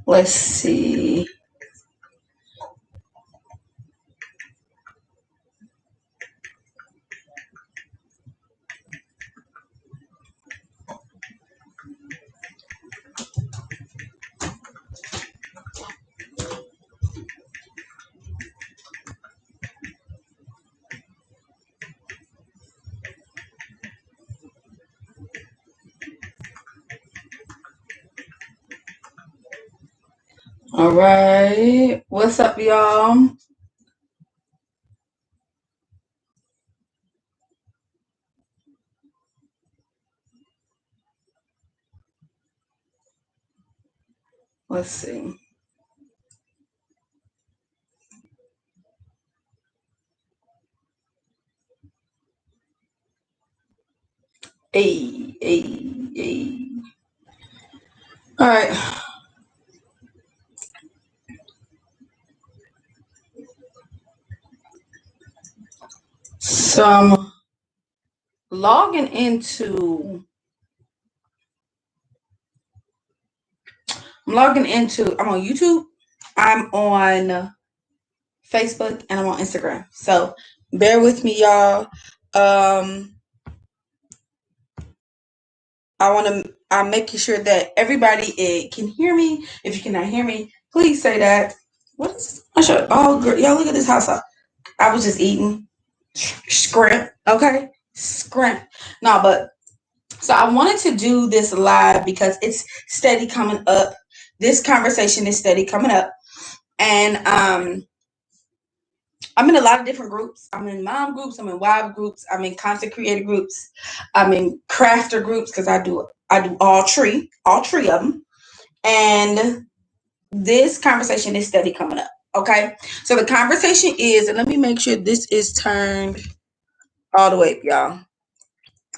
Let's see. All right. What's up, y'all? Let's see. Hey. All right. So I'm logging into. I'm on YouTube. I'm on Facebook, and I'm on Instagram. So bear with me, y'all. I'm making sure that everybody can hear me. If you cannot hear me, please say that. What is this? Oh, girl, y'all look at this house. I was just eating scrimp. Okay, scrimp. No, but so I wanted to do this live because it's steady coming up. This conversation is steady coming up, and I'm in a lot of different groups. I'm in mom groups. I'm in wife groups. I'm in content creator groups. I'm in crafter groups because I do all three of them. And this conversation is steady coming up. Okay, so the conversation is, and let me make sure this is turned all the way up, y'all.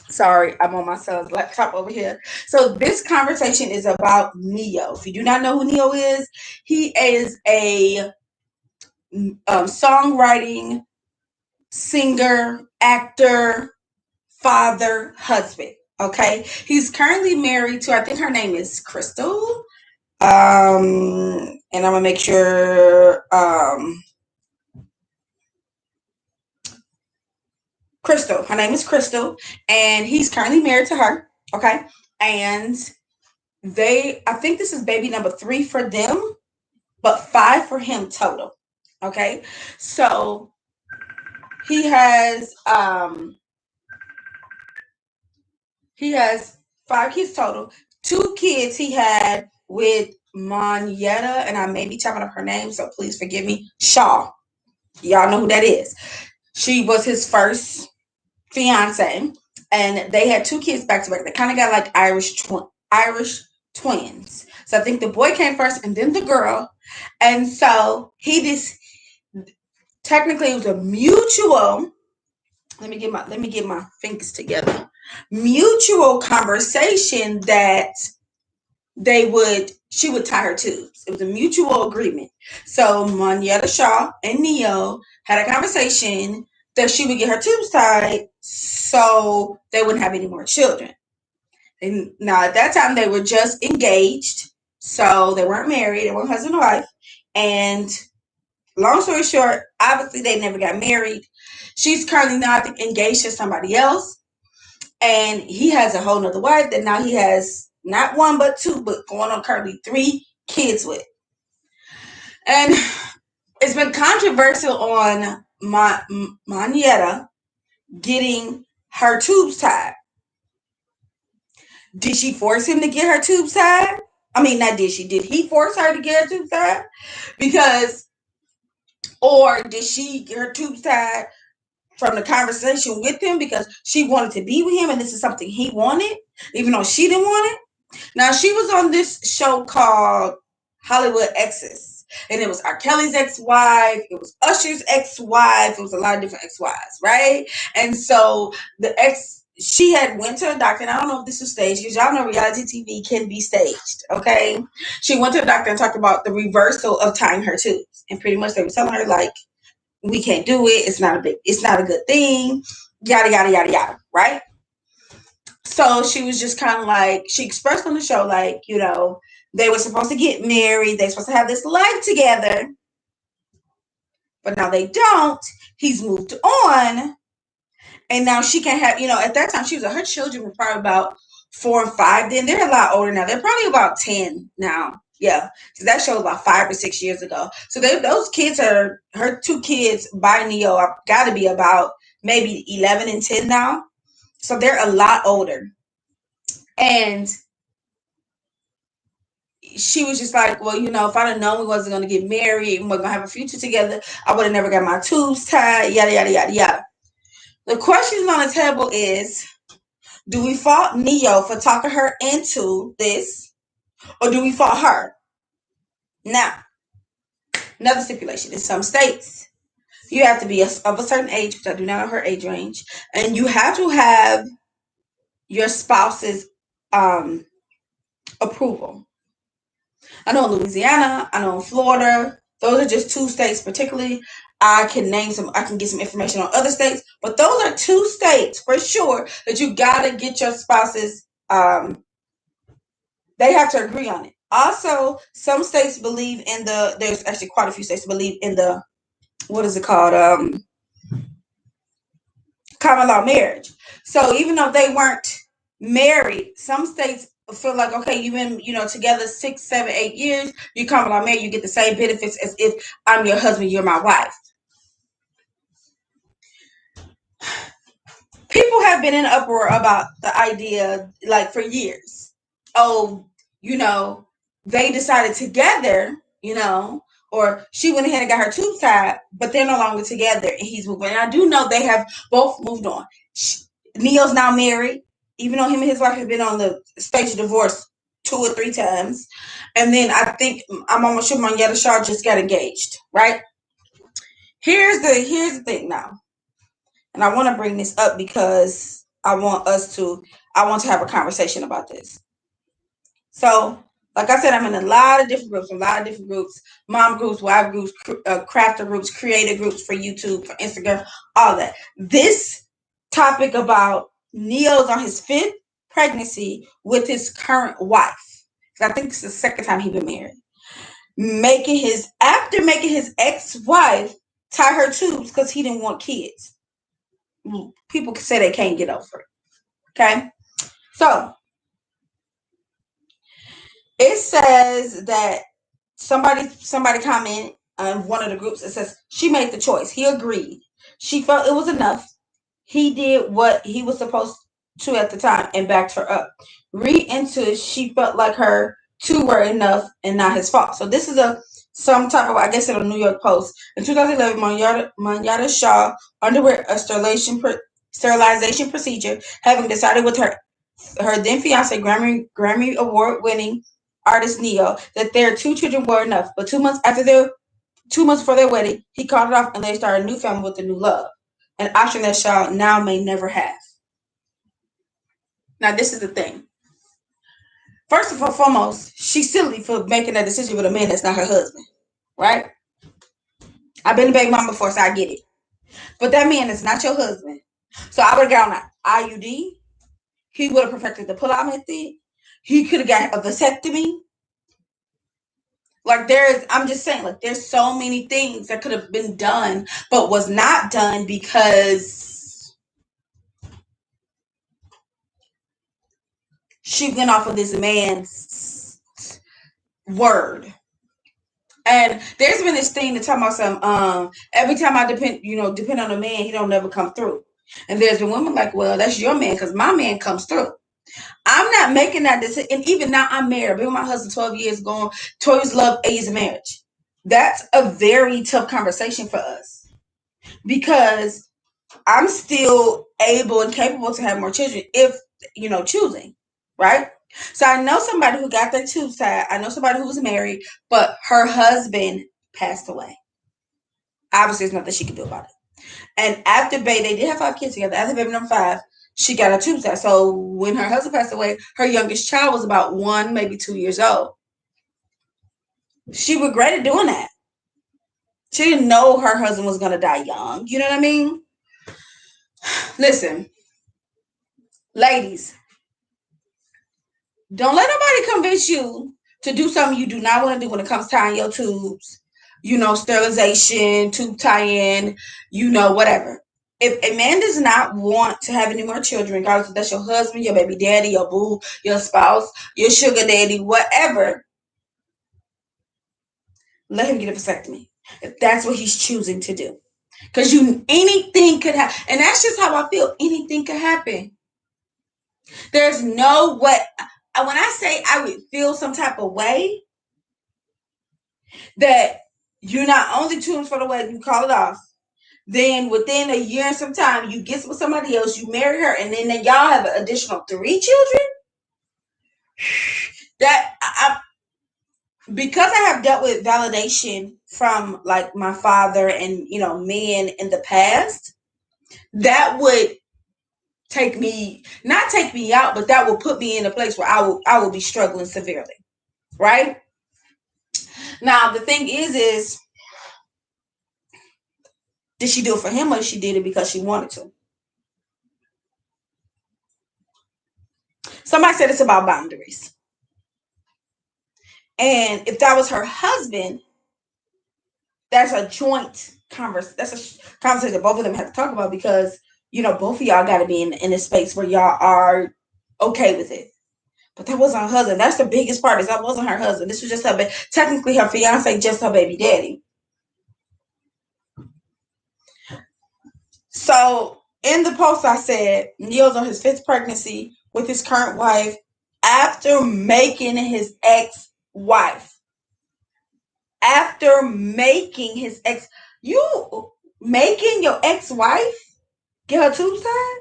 Sorry, I'm on my son's laptop over here. So this conversation is about Neyo. If you do not know who Neyo is, he is a songwriting singer, actor, father, husband. Okay, he's currently married to, I think her name is Crystal. And I'm gonna make sure. Crystal. Her name is Crystal, and he's currently married to her. Okay, and I think this is baby number 3 for them, but 5 for him total. Okay, so he has 5 kids total. 2 kids he had with Monyetta, and I may be chopping up her name, so please forgive me. Shaw, y'all know who that is. She was his first fiance, and they had 2 kids back to back. They kind of got like Irish twins. So I think the boy came first, and then the girl, and so he just technically it was a mutual. Let me get my fingers together. Mutual conversation that she would tie her tubes. It was a mutual agreement. So Monyetta Shaw and Neyo had a conversation that she would get her tubes tied so they wouldn't have any more children. And now at that time they were just engaged, so they weren't married. They weren't husband and wife. And long story short, obviously they never got married. She's currently now, I think, engaged to somebody else. And he has a whole nother wife that now he has not 1 but 2, but going on currently 3 kids with. And it's been controversial on Monyetta getting her tubes tied. Did she force him to get her tubes tied? I mean, not did she. Did he force her to get her tubes tied? Or did she get her tubes tied from the conversation with him because she wanted to be with him and this is something he wanted, even though she didn't want it? Now, she was on this show called Hollywood Exes, and it was R. Kelly's ex-wife, it was Usher's ex-wife, it was a lot of different ex-wives, right? And so she had went to a doctor, and I don't know if this was staged, because y'all know reality TV can be staged, okay? She went to a doctor and talked about the reversal of tying her tubes, and pretty much they were telling her, like, we can't do it, it's not a good thing, yada, yada, yada, yada, right? So she was just kind of like, she expressed on the show, like, you know, they were supposed to get married. They're supposed to have this life together. But now they don't. He's moved on. And now she can't have, you know, at that time, her children were probably about 4 and 5 then. They're a lot older now. They're probably about 10 now. Yeah. Because that show was about 5 or 6 years ago. So those kids are, her 2 kids by Neyo are got to be about maybe 11 and 10 now. So they're a lot older. And she was just like, well, you know, if I'd have known we wasn't going to get married and we're going to have a future together, I would have never got my tubes tied, yada, yada, yada, yada. The question on the table is, do we fault Neyo for talking her into this, or do we fault her? Now, another stipulation. In some states, you have to be of a certain age, which I do not know her age range, and you have to have your spouse's approval. I know in Louisiana, I know in Florida, those are just 2 states particularly. I can get some information on other states, but those are 2 states for sure that you gotta get your spouse's, they have to agree on it. Also, some states believe in there's actually quite a few states believe in the, what is it called? Common law marriage. So even though they weren't married, some states feel like, okay, you've been, you know, together 6, 7, 8 years, you common law married, you get the same benefits as if I'm your husband, you're my wife. People have been in uproar about the idea, like, for years. Oh, you know, they decided together, you know, or she went ahead and got her tubes tied, but they're no longer together and he's moving. And I do know they have both moved on. Neo's now married, even though him and his wife have been on the stage of divorce 2 or 3 times. And then I think, I'm almost sure Monyetta Shaw just got engaged, right? Here's the thing now. And I want to bring this up because I want to have a conversation about this. So, like I said, I'm in a lot of different groups, mom groups, wife groups, crafter groups, creator groups for YouTube, for Instagram, all that. This topic about Neo's on his 5th pregnancy with his current wife. I think it's the 2nd time he's been married. After making his ex-wife tie her tubes because he didn't want kids. People can say they can't get over it. Okay? So, it says that somebody commented on one of the groups. It says she made the choice. He agreed. She felt it was enough. He did what he was supposed to at the time and backed her up. Read into it. She felt like her 2 were enough and not his fault. So this is some type of, I guess, in a New York Post. In 2011, Monyetta Shaw underwent a sterilization procedure, having decided with her then fiance, Grammy Award winning artist Neyo, that their 2 children were enough. But 2 months before their wedding, he called it off and they started a new family with a new love, an option that Shaw now may never have. Now, this is the thing. First and foremost, she's silly for making that decision with a man that's not her husband, right? I've been a baby mama before, so I get it. But that man is not your husband. So I would have got on an IUD. He would have perfected the pull-out method. He could have got a vasectomy. Like, I'm just saying, like, there's so many things that could have been done, but was not done because she went off of this man's word. And there's been this thing to talk about some, every time I depend on a man, he don't never come through. And there's been women like, well, that's your man because my man comes through. I'm not making that decision. And even now, I'm married. I've been with my husband 12 years, going towards love, 8 years of marriage. That's a very tough conversation for us because I'm still able and capable to have more children if, choosing, right? So I know somebody who got their tubes tied. I know somebody who was married, but her husband passed away. Obviously, there's nothing she could do about it. And after baby, they did have 5 kids together. After baby number 5, she got her tubes tied. So when her husband passed away, her youngest child was about 1, maybe 2 years old. She regretted doing that. She didn't know her husband was going to die young. You know what I mean? Listen, ladies, Don't let nobody convince you to do something you do not want to do when it comes to tying your tubes, sterilization, tube tie-in, whatever. If a man does not want to have any more children, regardless if that's your husband, your baby daddy, your boo, your spouse, your sugar daddy, whatever, let him get a vasectomy. If that's what he's choosing to do. Because anything could happen. And that's just how I feel. Anything could happen. There's no way. When I say I would feel some type of way, that you're not only tuned for the wedding, you call it off. Then within a year and some time, you get with somebody else, you marry her, and then y'all have an additional 3 children. Because I have dealt with validation from like my father and men in the past, that would not take me out, but that will put me in a place where I will be struggling severely, right? Now the thing is did she do it for him, or she did it because she wanted to? Somebody said it's about boundaries. And if that was her husband, that's a joint conversation. That's a conversation that both of them have to talk about, because both of y'all got to be in a space where y'all are okay with it. But that wasn't her husband. That's the biggest part, is that wasn't her husband. This was just technically her fiance, just her baby daddy. So in the post I said, Neo's on his 5th pregnancy with his current wife after making his ex-wife. After making his ex, you making your ex-wife get her tubes tied?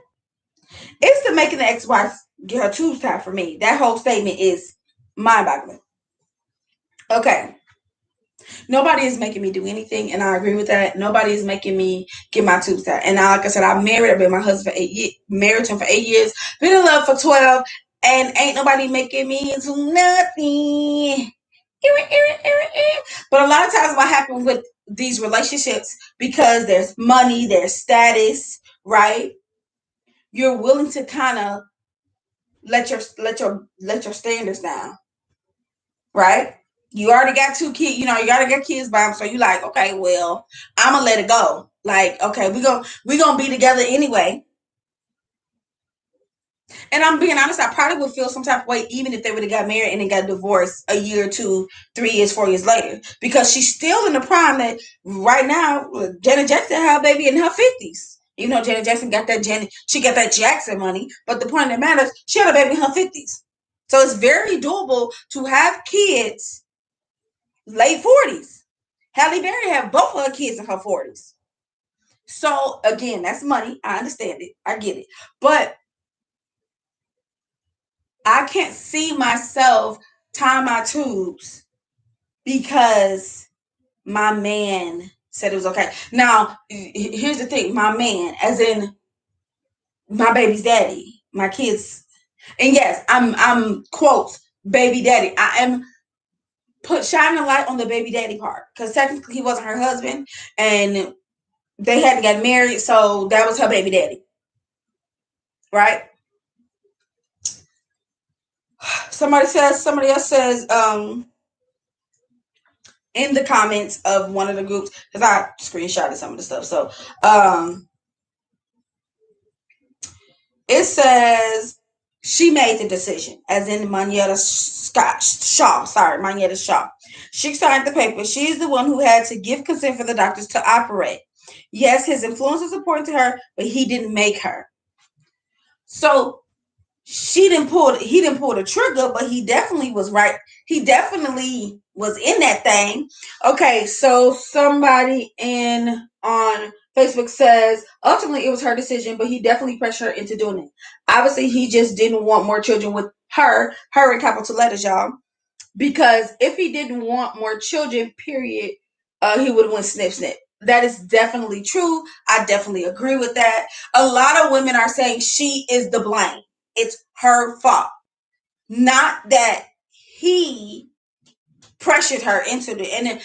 It's the making the ex-wife get her tubes tied for me. That whole statement is mind-boggling. Okay. Nobody is making me do anything, and I agree with that. Nobody is making me get my tubes tied. And now, like I said, I've been my husband for 8 years, married to him for 8 years, been in love for 12, and ain't nobody making me do nothing. But a lot of times what happens with these relationships, because there's money, there's status, right? You're willing to kind of let your standards down, right? You already got 2 kids, you already got kids by them, so you like, okay, well, I'm gonna let it go. Like, okay, we gonna be together anyway. And I'm being honest, I probably would feel some type of way even if they would have got married and then got divorced a year, 2, 3 years, 4 years later, because she's still in the prime that right now. Janet Jackson had a baby in her 50s. Janet Jackson got that she got that Jackson money, but the point that matters, she had a baby in her 50s. So it's very doable to have kids late 40s. Halle Berry had both of her kids in her 40s. So again, that's money. I understand it. I get it. But I can't see myself tying my tubes because my man said it was okay. Now, here's the thing. My man, as in my baby's daddy, my kids. And yes, I'm quotes, baby daddy. I am shining a light on the baby daddy part, because technically he wasn't her husband and they hadn't got married, so that was her baby daddy, right? Somebody else says in the comments of one of the groups, because I screenshotted some of the stuff, so it says she made the decision, as in Monietta Shaw. She signed the paper. She's the one who had to give consent for the doctors to operate. Yes, his influence is important to her, but he didn't make her. So he didn't pull the trigger, but he definitely was right. He definitely was in that thing. Okay, so somebody on Facebook says ultimately it was her decision, but he definitely pressured her into doing it. Obviously, he just didn't want more children with her in capital letters, y'all. Because if he didn't want more children, period, he would have went snip snip. That is definitely true. I definitely agree with that. A lot of women are saying she is the blame. It's her fault. Not that he pressured her into it. And then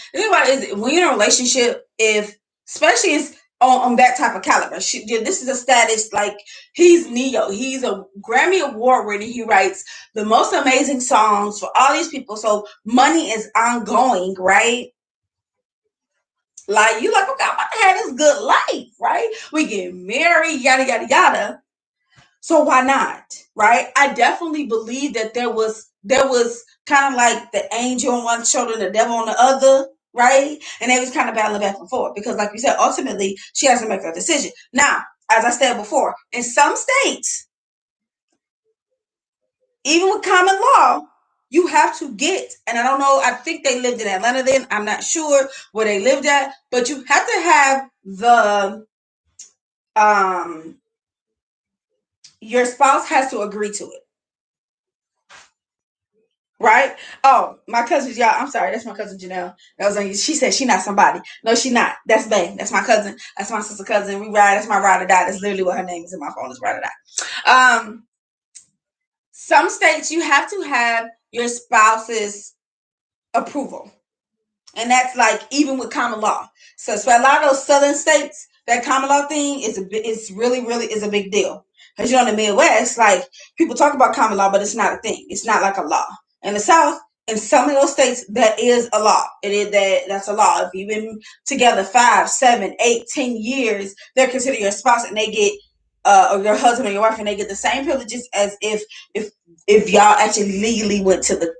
when you're in a relationship, especially on that type of caliber. This is a status, like, he's Neyo. He's a Grammy Award winner. He writes the most amazing songs for all these people. So money is ongoing, right? Like, you like, okay, I'm about to have this good life, right? We get married, yada, yada, yada. So why not, right? I definitely believe that there was kind of like the angel on one shoulder and the devil on the other, right? And they was kind of battling back and forth because, like you said, ultimately she has to make her decision. Now, as I said before, in some states, even with common law, you have to get, and I don't know, I think they lived in Atlanta then. I'm not sure where they lived at, but you have to have your spouse has to agree to it. Right? Oh, my cousin, y'all. I'm sorry, that's my cousin Janelle. That was on you. She said she not somebody. No, she not. That's Bay. That's my cousin. That's my sister cousin. We ride. That's my ride or die. That's literally what her name is in my phone, is ride or die. Some states you have to have your spouse's approval, and that's like even with common law. So for a lot of those southern states, that common law thing is really is a big deal. Because in the Midwest, like, people talk about common law, but it's not a thing. It's not like a law. In the South, in some of those states, that is a law. That's a law. If you've been together 5, 7, 8, 10 years, they're considered your spouse, and they get or your husband or your wife, and they get the same privileges as if y'all actually legally went to the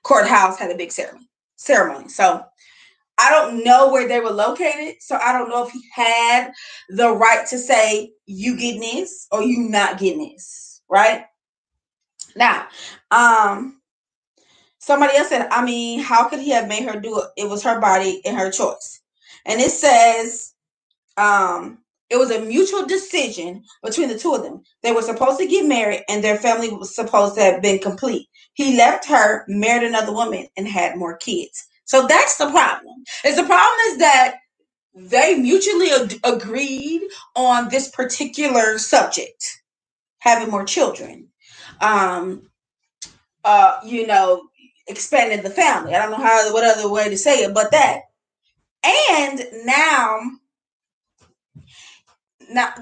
courthouse, had a big ceremony. So I don't know where they were located, so I don't know if he had the right to say, you getting this or you not getting this, right? Now, somebody else said, I mean, how could he have made her do it? It was her body and her choice. And it says, it was a mutual decision between the two of them. They were supposed to get married, and their family was supposed to have been complete. He left her, married another woman, and had more kids. So that's the problem. The problem is that they mutually agreed on this particular subject, having more children. Expanding the family. I don't know what other way to say it, but that. And now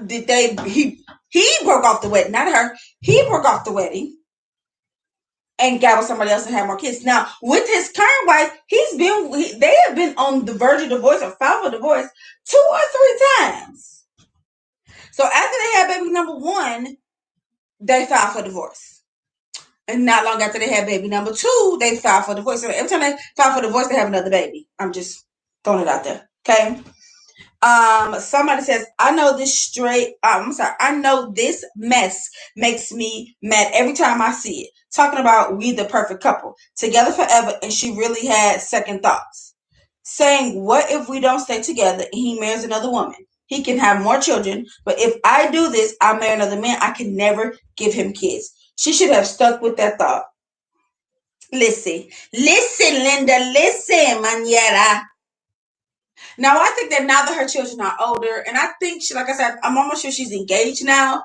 he broke off the wedding, not her. He broke off the wedding and got with somebody else and had more kids. Now, with his current wife, they have been on the verge of divorce or filed for divorce 2 or 3 times. So after they had baby number 1, they filed for divorce. And not long after they had baby number 2, they filed for divorce. So every time they file for divorce, they have another baby. I'm just throwing it out there. Okay. Somebody says, I know this mess makes me mad every time I see it. Talking about we the perfect couple, together forever, and she really had second thoughts. Saying, what if we don't stay together and he marries another woman? He can have more children, but if I do this, I marry another man, I can never give him kids. She should have stuck with that thought. Listen, Linda, listen, Maniera. Now, I think that now that her children are older, and I think like I said, I'm almost sure she's engaged now.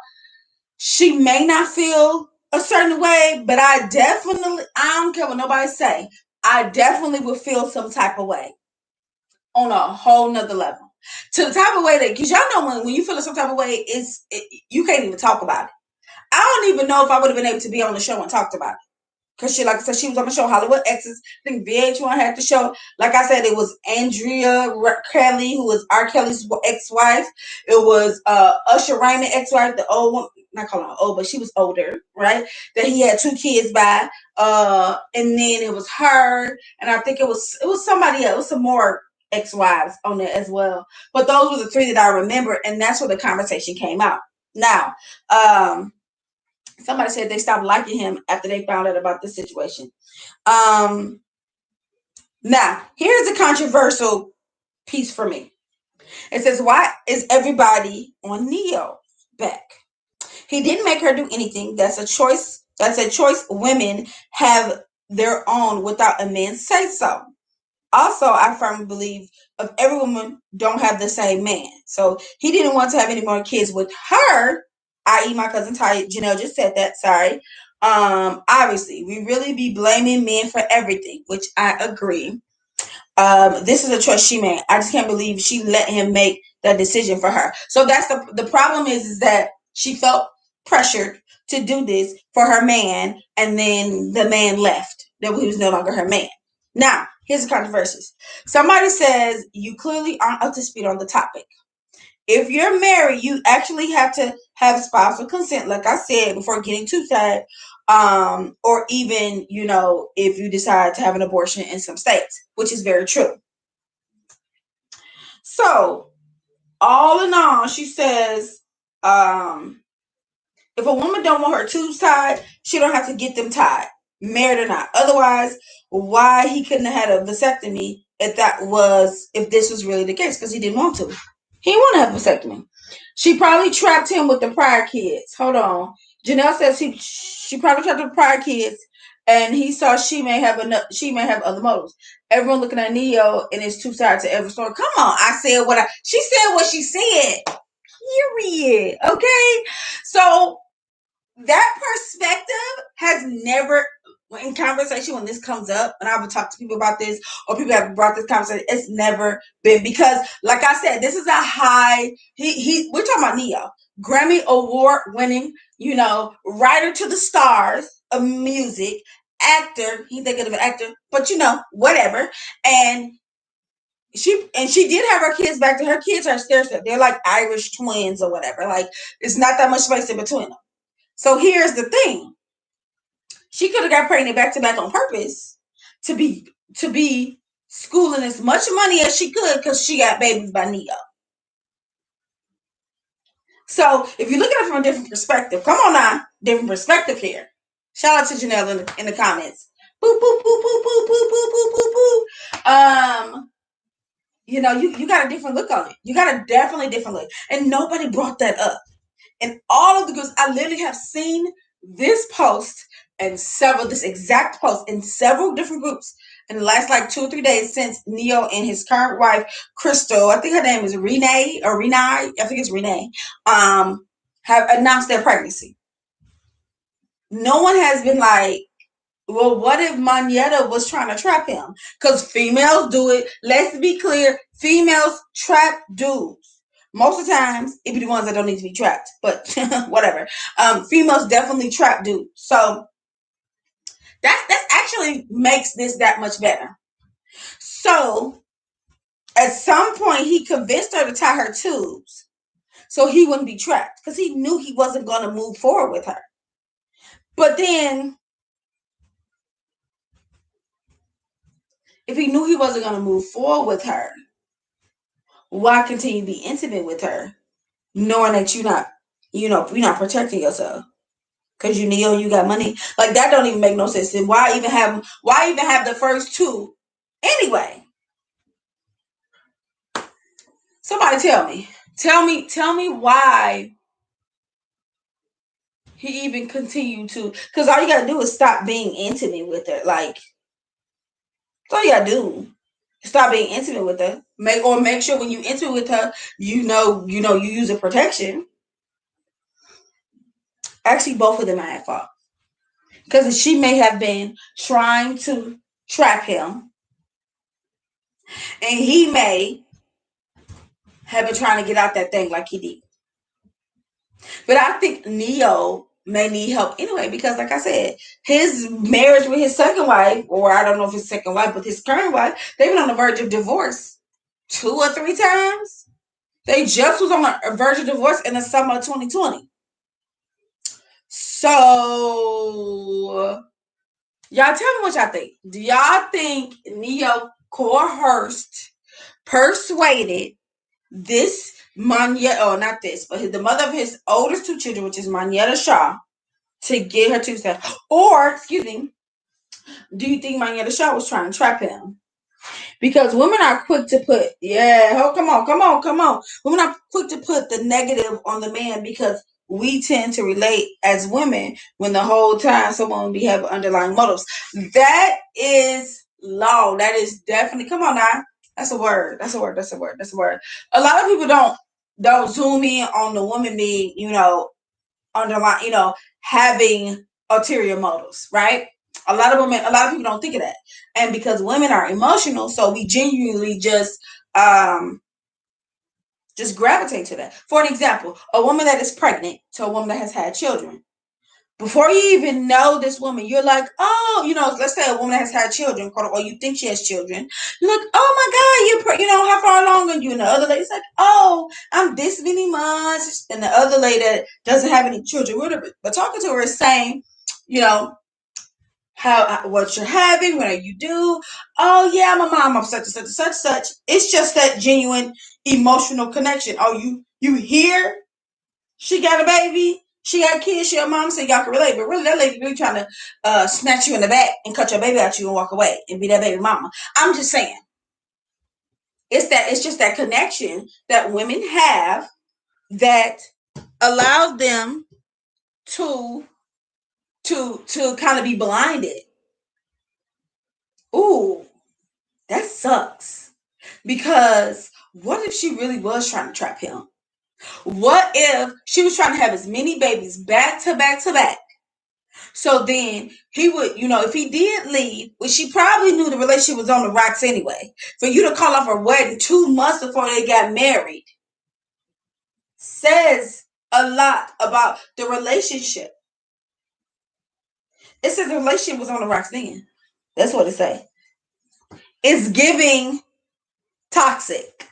She may not feel a certain way, but I don't care what nobody say. I definitely would feel some type of way on a whole nother level. To the type of way that, because y'all know when you feel some type of way, you can't even talk about it. I don't even know if I would have been able to be on the show and talked about it. Because like I said, she was on the show Hollywood Exes. I think VH1 had the show. Like I said, it was Andrea Kelly, who was R. Kelly's ex-wife. It was Usher Raymond ex-wife, the old one. Not calling her old, but she was older, right? That he had 2 kids by. And then it was her, and I think it was somebody else. It was some more ex-wives on there as well. But those were the 3 that I remember, and that's where the conversation came out. Now, somebody said they stopped liking him after they found out about this situation. Now, here's a controversial piece for me. It says, why is everybody on Neyo's back? He didn't make her do anything. That's a choice women have their own without a man say so. Also, I firmly believe of every woman don't have the same man. So he didn't want to have any more kids with her, i.e. my cousin Ty. Janelle just said that, sorry. Obviously, we really be blaming men for everything, which I agree. This is a choice she made. I just can't believe she let him make that decision for her. So that's the problem is that she felt pressured to do this for her man, and then the man left. That he was no longer her man. Now, here's the controversies. Somebody says you clearly aren't up to speed on the topic. If you're married, you actually have to have spousal consent, like I said, before getting too tied. Or even, if you decide to have an abortion in some states, which is very true. So, all in all, she says, if a woman don't want her tubes tied, she don't have to get them tied, married or not. Otherwise, why he couldn't have had a vasectomy if this was really the case? Because he didn't want to. He didn't want to have a vasectomy. She probably trapped him with the prior kids. Hold on. Janelle says she probably trapped the prior kids, and he saw she may have other motives. Everyone looking at Neyo and it's two sides to every story. Come on, she said what she said. Period. Okay, so that perspective has never, in conversation when this comes up, and I would talk to people about this, or people have brought this conversation, it's never been, because like I said, this is a high, we're talking about Neyo, Grammy award winning, writer to the stars of music, actor, he's thinking of an actor, but whatever, and she did have her kids back. Her kids are stair-step. They're like Irish twins or whatever. Like, it's not that much space in between them. So here's the thing. She could have got pregnant back to back on purpose to be schooling as much money as she could, because she got babies by Neyo. So if you look at it from a different perspective, come on now, different perspective here. Shout out to Janelle in the comments. Boop, boop, boop, boop, boop, boop, boop, boop, boop, boop. You got a different look on it. You got a definitely different look. And nobody brought that up. And all of the groups, I literally have seen this exact post in several different groups in the last 2 or 3 days since Neyo and his current wife, Crystal, I think her name is Renee, I think it's Renee, have announced their pregnancy. No one has been like, well, what if Monyetta was trying to trap him? Because females do it. Let's be clear. Females trap dudes. Most of the times, it be the ones that don't need to be trapped. But whatever. Females definitely trap dudes. So that actually makes this that much better. So at some point, he convinced her to tie her tubes so he wouldn't be trapped, because he knew he wasn't going to move forward with her. But then, if he knew he wasn't going to move forward with her, why continue to be intimate with her, knowing that you're not protecting yourself? Because you Neyo, you got money. Like, that don't even make no sense. And why even have the first two anyway? Somebody tell me why he even continued to. Because all you gotta do is stop being intimate with her. Like, that's all you gotta do. Stop being intimate with her. Make sure when you intimate with her, you use a protection. Actually, both of them are at fault. Because she may have been trying to trap him, and he may have been trying to get out that thing like he did. But I think Neyo may need help anyway, because like I said, his marriage with his second wife, or I don't know if his second wife, but his current wife, they've been on the verge of divorce 2 or 3 times. They just was on a verge of divorce in the summer of 2020. So, y'all tell me what y'all think. Do y'all think Neyo coerced, persuaded this not this, but the mother of his oldest 2 children, which is Monyetta Shaw, to get her 2 steps? Or, excuse me, do you think Monyetta Shaw was trying to trap him? Because women are quick to put, come on. Women are quick to put the negative on the man, because we tend to relate as women when the whole time someone we have underlying motives. That is law. That is definitely, come on now. That's a word. A lot of people don't zoom in on the woman being, underlying, having ulterior motives, right? A lot of people don't think of that. And because women are emotional, so we genuinely just gravitate to that. For an example, a woman that is pregnant to a woman that has had children. Before you even know this woman, you're like, oh, let's say a woman has had children, or you think she has children. You're like, oh my God, how far along are you? And the other lady's like, oh, I'm this many months. And the other lady that doesn't have any children, whatever, but talking to her is saying, what you're having, what are you do? Oh yeah, I'm a mom of such and such and such and such. It's just that genuine emotional connection. Oh, you hear she got a baby, she got kids, she a mom, so y'all can relate. But really, that lady really trying to snatch you in the back and cut your baby out you and walk away and be that baby mama. I'm just saying, it's just that connection that women have that allows them to kind of be blinded. Ooh, that sucks. Because what if she really was trying to trap him? What if she was trying to have as many babies back to back to back? So then he would, if he did leave, which she probably knew the relationship was on the rocks anyway, for you to call off her wedding 2 months before they got married says a lot about the relationship. It says the relationship was on the rocks then. That's what it say. It's giving toxic.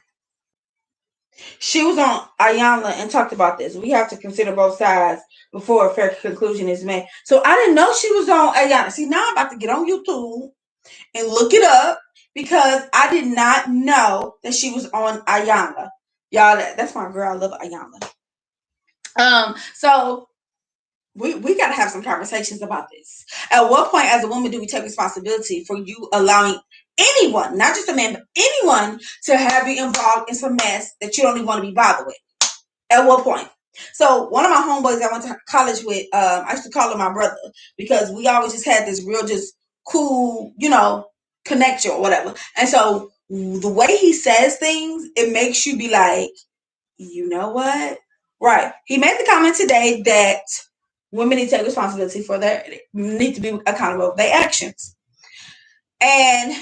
She was on Ayanla and talked about this. We have to consider both sides before a fair conclusion is made. So I didn't know she was on Ayanla. See, now I'm about to get on YouTube and look it up because I did not know that she was on Ayanla. Y'all, that's my girl. I love Ayanla. So we got to have some conversations about this. At what point as a woman do we take responsibility for you allowing anyone, not just a man, but anyone to have you involved in some mess that you don't even want to be bothered with? At what point? So one of my homeboys I went to college with, I used to call him my brother because we always just had this real just cool, connection or whatever. And so the way he says things, it makes you be like, you know what? Right. He made the comment today that women need to take responsibility for need to be accountable for their actions. And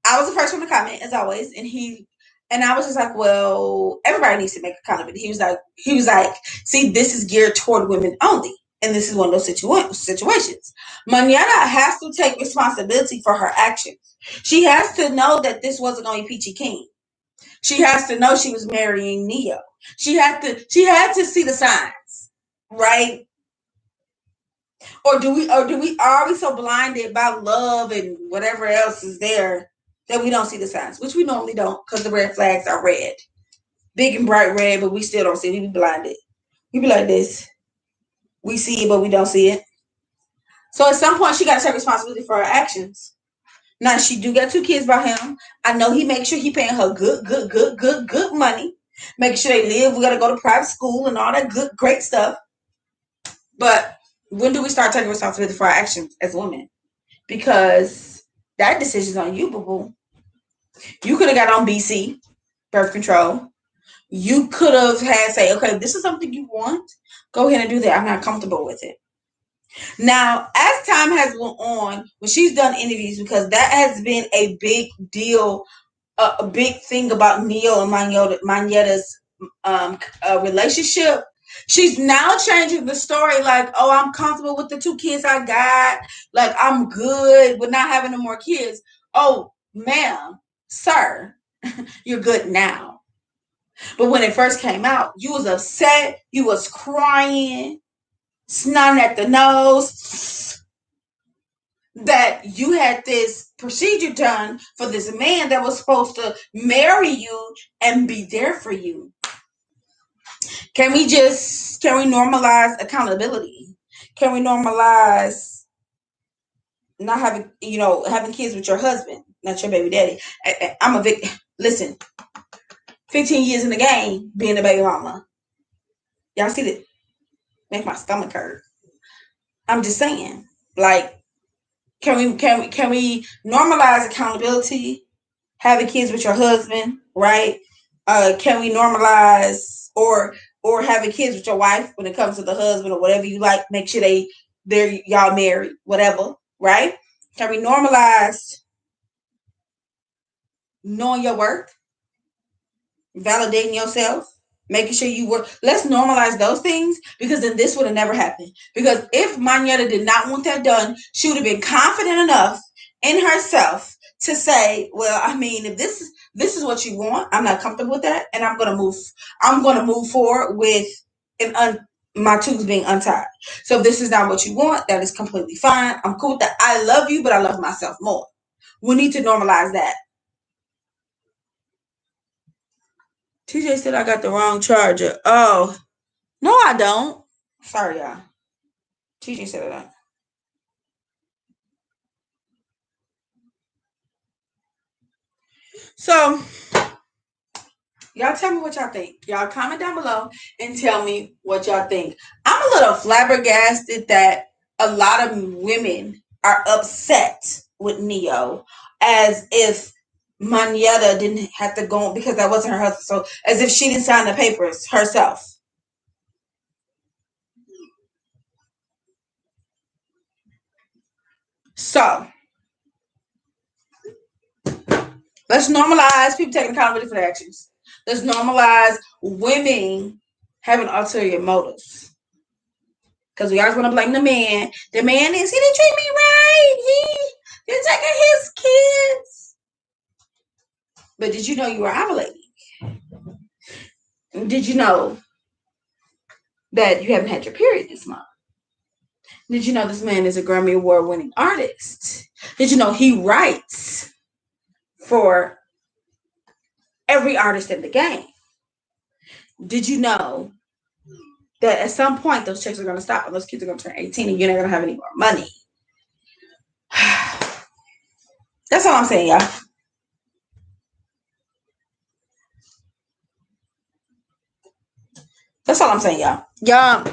I was the first one to comment, as always, and I was just like, well, everybody needs to make accountability. He was like, see, this is geared toward women only. And this is one of those situations. Manana has to take responsibility for her actions. She has to know that this wasn't going to be peachy keen. She has to know she was marrying Neyo. She had to see the signs, right? Or are we so blinded by love and whatever else is there that we don't see the signs, which we normally don't because the red flags are red, big and bright red, but we still don't see it. We be blinded. We be like this. We see it, but we don't see it. So at some point, she got to take responsibility for her actions. Now, she do got 2 kids by him. I know he makes sure he paying her good money. Making sure they live. We got to go to private school and all that good, great stuff. But when do we start taking responsibility for our actions as women? Because that decision's on you, boo-boo. You could have got on BC, birth control. You could have had say, okay, this is something you want. Go ahead and do that. I'm not comfortable with it. Now, as time has gone on, when she's done interviews, because that has been a big deal, a big thing about Neyo and Manyetta's relationship, she's now changing the story like, oh, I'm comfortable with the 2 kids I got. Like, I'm good with not having no more kids. Oh, ma'am, sir, you're good now. But when it first came out, you was upset. You was crying, snotting at the nose, that you had this procedure done for this man that was supposed to marry you and be there for you. Can we normalize accountability? Can we normalize not having kids with your husband, not your baby daddy? I'm a victim. Listen, 15 years in the game being a baby mama. Y'all see that? Make my stomach hurt. I'm just saying, like, can we normalize accountability? Having kids with your husband, right? Can we normalize or having kids with your wife when it comes to the husband or whatever you like? Make sure y'all married, whatever, right? Can we normalize knowing your worth, validating yourself, making sure you work. Let's normalize those things, because then this would have never happened. Because if Manetta did not want that done, she would have been confident enough in herself to say, well, I mean, if this is what you want, I'm not comfortable with that, and I'm gonna move forward with my tubes being untied. So if this is not what you want, that is completely fine. I'm cool with that. I love you, but I love myself more. We need to normalize that. TJ said I got the wrong charger. Oh, no, I don't. Sorry, y'all. TJ said that. So, y'all tell me what y'all think. Y'all comment down below and tell me what y'all think. I'm a little flabbergasted that a lot of women are upset with Neyo, as if Manetta didn't have to go because that wasn't her husband. So, as if she didn't sign the papers herself. So, let's normalize people taking accountability for their actions. Let's normalize women having ulterior motives. Because we always want to blame the man. The man is, he didn't treat me right. He didn't take care of his kids. But did you know you were ovulating? Did you know that you haven't had your period this month? Did you know this man is a Grammy Award winning artist? Did you know he writes for every artist in the game? Did you know that at some point those checks are going to stop and those kids are going to turn 18 and you're not going to have any more money? That's all I'm saying, y'all. That's all I'm saying, y'all. Y'all,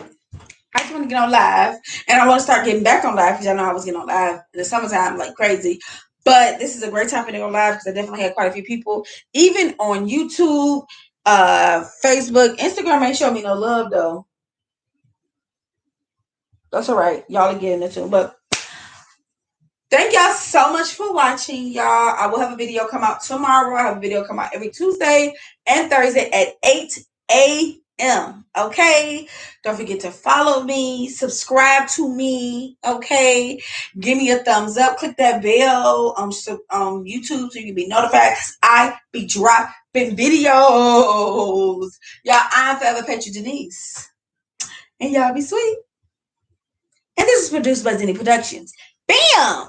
I just want to get on live, and I want to start getting back on live, because I know I was getting on live in the summertime like crazy. But this is a great time for me to go live, because I definitely had quite a few people, even on YouTube, Facebook, Instagram ain't showing me no love though. That's all right. Y'all are getting it too. But thank y'all so much for watching, y'all. I will have a video come out tomorrow. I have a video come out every Tuesday and Thursday at 8 a.m. Okay? Don't forget to follow me, subscribe to me, okay? Give me a thumbs up, click that bell on YouTube so you can be notified. I be dropping videos. Y'all, I'm Forever Patra Denise. And y'all be sweet. And this is produced by Zenny Productions. Bam!